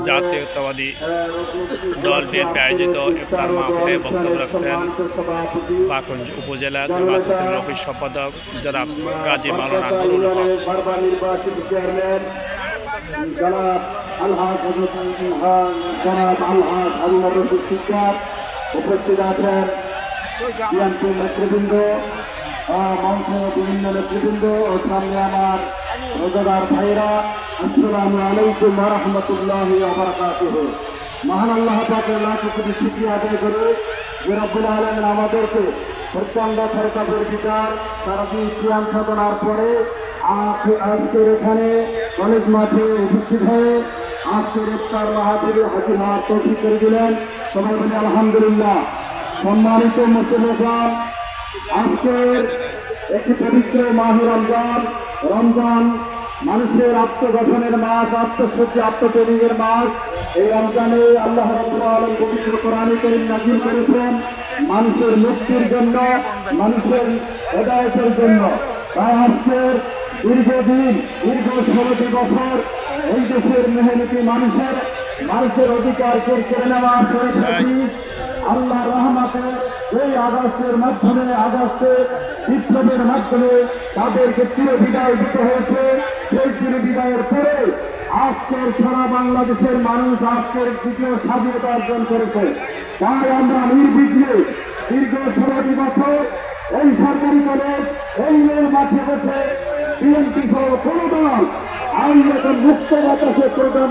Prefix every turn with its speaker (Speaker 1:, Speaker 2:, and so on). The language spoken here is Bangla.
Speaker 1: জাতীয়তাবাদী দল বিএনপি আয়োজিত ইফতার মাহফিলে বক্তব্য রাখছেন বাকরঞ্জ উপজেলা জামায়াত ইসলামীর অফিস সম্পাদক জনাব গাজী মাওলানা নুরুল হক।
Speaker 2: উপস্থিত আছেন বিএনপি নেতৃবৃন্দ, বিভিন্ন নেতৃবৃন্দ ও সামনে আমার রোজাদার ভাইরা, আসসালামু আলাইকুম ওয়া রাহমাতুল্লাহি ওয়া বারাকাতুহু। মহান আল্লাহ পাকের লাখ কোটি শুকরিয়া আদায় করে যে রব্বুল আলামিন আমাদেরকে প্রচণ্ড সরকারের বিচার সারাদিন সিয়াম সাধনার পরে আজকের এখানে কলেজ মাঠে উপস্থিত হয়ে আজকের ইফতার মাহফিলে হাজির হওয়ার তৌফিক করে দিলেন। সবাই বলি আলহামদুলিল্লাহ। সম্মানিত মুসলমান, আজকের একটি পবিত্র মাহে রমজান। রমজান মানুষের আত্মগঠনের মাস, আত্মশুদ্ধি, আত্মট্রেনিংয়ের মাস। এই রমজানে আল্লাহ রাব্বুল আলামিন পবিত্র কোরআনে কারীম নাযিল করেছেন মানুষের মুক্তির জন্য, মানুষের হেদায়েতের জন্য। তাই আজকের দীর্ঘদিন, দীর্ঘ 16টি বছর এই দেশের মেহনতি মানুষের অধিকার কেড়ে নেওয়া আল্লাহ রহমতে এই আগস্টের মাধ্যমে, আগস্টের বিপ্লবের মাধ্যমে তাদেরকে চিরবিদায় দিতে হয়েছে। সেই চিরবিদায়ের পরে আজকের সারা বাংলাদেশের মানুষ আজকের দ্বিতীয় স্বাধীনতা অর্জন করেছে। তাই আমরা নির্বিঘ্নে দীর্ঘ 16টি বছর এই সরকারি কলেজ, এই মাঠে বসে বিএনপি সহ কোনো দল আইনত মুক্ত বাতাসে প্রোগ্রাম